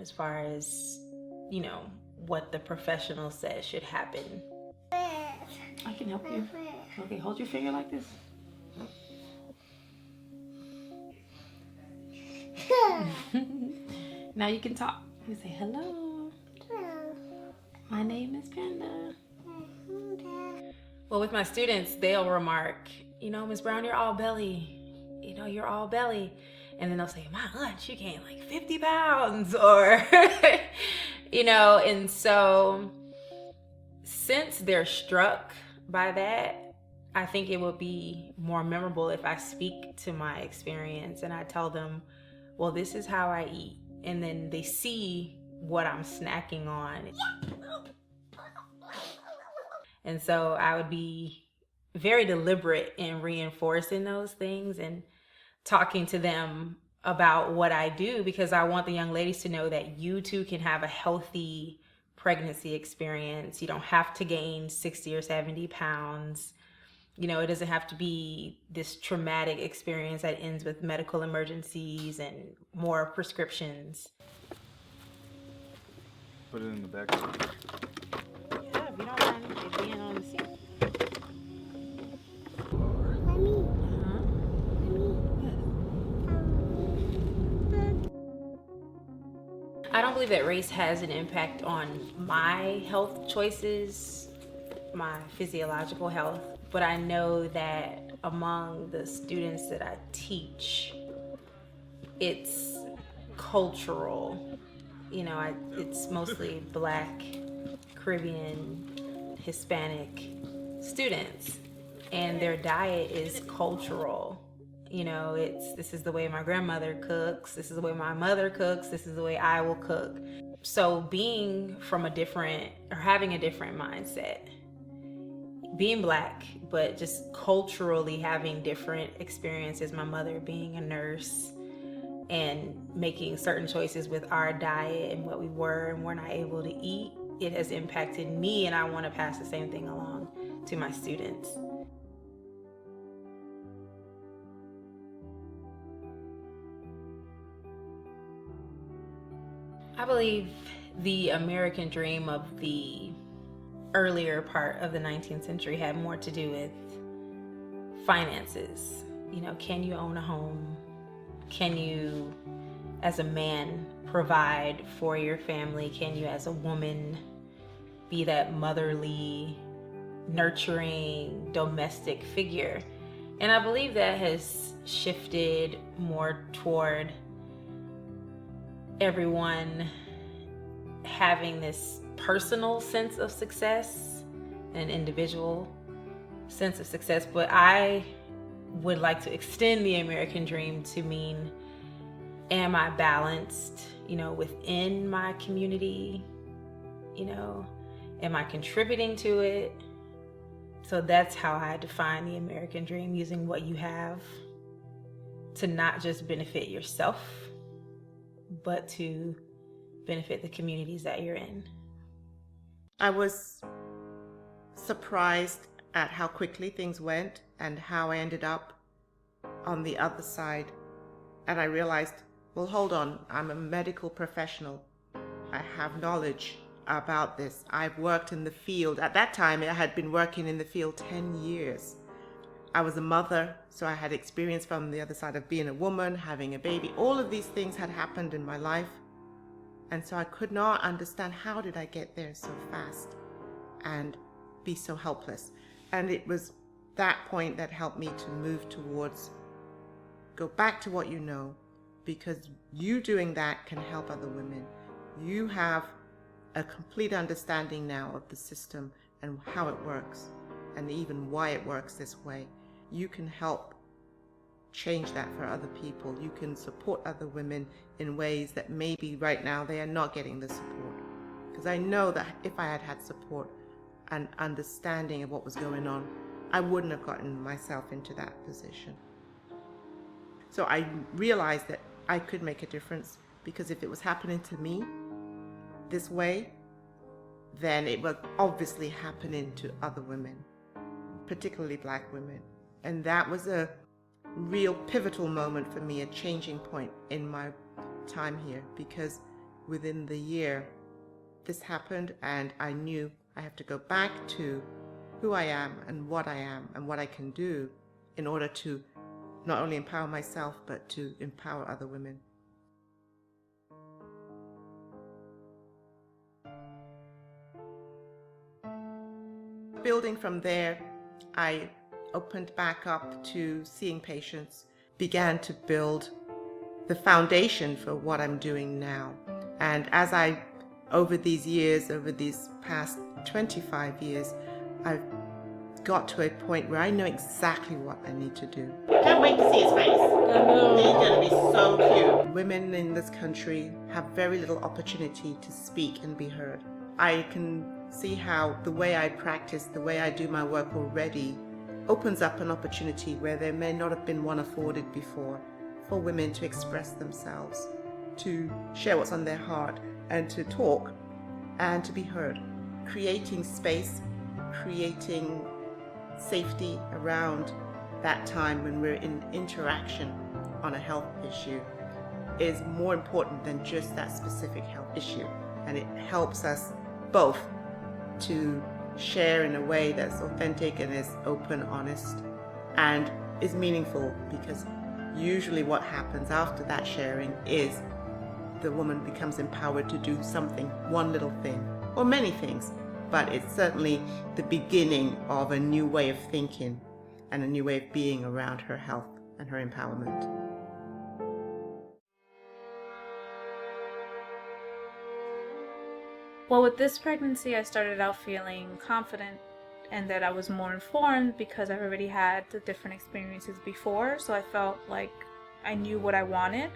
as far as, what the professional says should happen. I can help you. Okay, hold your finger like this. Now you can talk. You say hello. My name is Panda. Well, with my students, they'll remark, Ms. Brown, you're all belly. You're all belly. And then they'll say, my aunt, she gained like 50 pounds or, and so since they're struck by that, I think it would be more memorable if I speak to my experience and I tell them, well, this is how I eat. And then they see what I'm snacking on. And so I would be very deliberate in reinforcing those things and talking to them about what I do, because I want the young ladies to know that you too can have a healthy pregnancy experience. You don't have to gain 60 or 70 pounds. It doesn't have to be this traumatic experience that ends with medical emergencies and more prescriptions. Put it in the back. Yeah, if you don't mind it being on the seat. I don't believe that race has an impact on my health choices, my physiological health, but I know that among the students that I teach, it's cultural. It's mostly Black, Caribbean, Hispanic students, and their diet is cultural. This is the way my grandmother cooks, this is the way my mother cooks, this is the way I will cook. So being from having a different mindset, being Black, but just culturally having different experiences, my mother being a nurse and making certain choices with our diet and what we were and were not able to eat, it has impacted me, and I want to pass the same thing along to my students. I believe the American dream of the earlier part of the 19th century had more to do with finances. Can you own a home? Can you, as a man, provide for your family? Can you, as a woman, be that motherly, nurturing, domestic figure? And I believe that has shifted more toward everyone having this personal sense of success, an individual sense of success. But I would like to extend the American dream to mean, am I balanced, within my community? Am I contributing to it? So that's how I define the American dream, using what you have to not just benefit yourself, but to benefit the communities that you're in. I was surprised at how quickly things went and how I ended up on the other side. And I realized, well, hold on, I'm a medical professional. I have knowledge about this. I've worked in the field. At that time, I had been working in the field 10 years. I was a mother, so I had experience from the other side of being a woman, having a baby. All of these things had happened in my life. And so I could not understand, how did I get there so fast and be so helpless? And it was that point that helped me to move towards, go back to what you know, because you doing that can help other women. You have a complete understanding now of the system and how it works, and even why it works this way. You can help change that for other people. You can support other women in ways that maybe right now they are not getting the support. Because I know that if I had had support and understanding of what was going on, I wouldn't have gotten myself into that position. So I realized that I could make a difference, because if it was happening to me this way, then it was obviously happening to other women, particularly Black women. And that was a real pivotal moment for me, a changing point in my time here, because within the year, this happened, and I knew I have to go back to who I am and what I can do in order to not only empower myself, but to empower other women. Building from there, I opened back up to seeing patients, began to build the foundation for what I'm doing now. And as I, over these past 25 years, I've got to a point where I know exactly what I need to do. Can't wait to see his face. He's going to be so cute. Women in this country have very little opportunity to speak and be heard. I can see how the way I practice, the way I do my work already, opens up an opportunity where there may not have been one afforded before for women to express themselves, to share what's on their heart, and to talk and to be heard. Creating space, creating safety around that time when we're in interaction on a health issue is more important than just that specific health issue. And it helps us both to share in a way that's authentic and is open, honest, and is meaningful, because usually what happens after that sharing is the woman becomes empowered to do something, one little thing, or many things, but it's certainly the beginning of a new way of thinking and a new way of being around her health and her empowerment. Well, with this pregnancy, I started out feeling confident and that I was more informed because I've already had the different experiences before. So I felt like I knew what I wanted.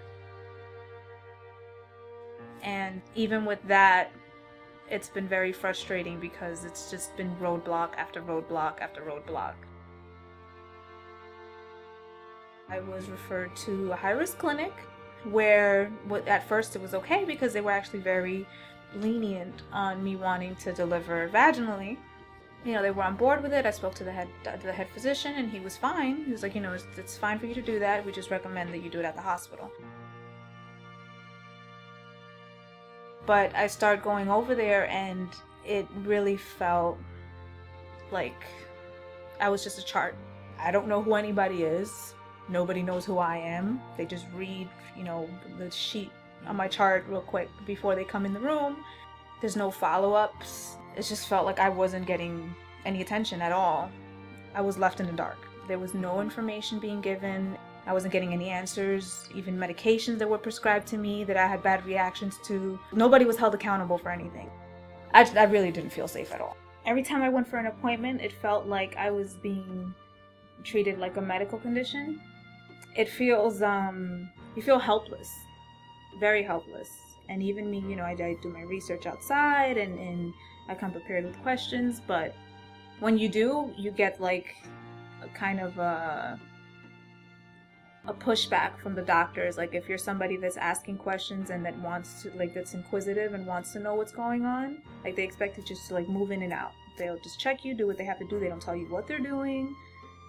And even with that, it's been very frustrating because it's just been roadblock after roadblock after roadblock. I was referred to a high-risk clinic where at first it was okay because they were actually very lenient on me wanting to deliver vaginally. You know, they were on board with it. I spoke to the head physician and he was fine. He was like, you know, it's fine for you to do that. We just recommend that you do it at the hospital. But I started going over there and it really felt like I was just a chart. I don't know who anybody is. Nobody knows who I am. They just read, you know, the sheet on my chart real quick before they come in the room. There's no follow-ups. It just felt like I wasn't getting any attention at all. I was left in the dark. There was no information being given. I wasn't getting any answers, even medications that were prescribed to me that I had bad reactions to. Nobody was held accountable for anything. I really didn't feel safe at all. Every time I went for an appointment, it felt like I was being treated like a medical condition. It feels, you feel helpless, very helpless. And even me, you know, I do my research outside and I come prepared with questions, but when you do, you get like a kind of a pushback from the doctors. Like if you're somebody that's asking questions and that wants to, like, that's inquisitive and wants to know what's going on, like they expect you just to like move in and out. They'll just check you, do what they have to do. They don't tell you what they're doing,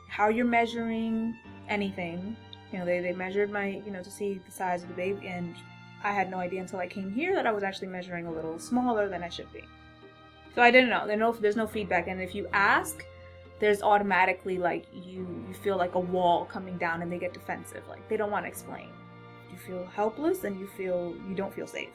how you're measuring, anything. You know, they measured my, you know, to see the size of the baby, and I had no idea until I came here that I was actually measuring a little smaller than I should be. So I didn't know. There's no feedback, and if you ask, there's automatically like you feel like a wall coming down and they get defensive. Like they don't want to explain. You feel helpless and you don't feel safe.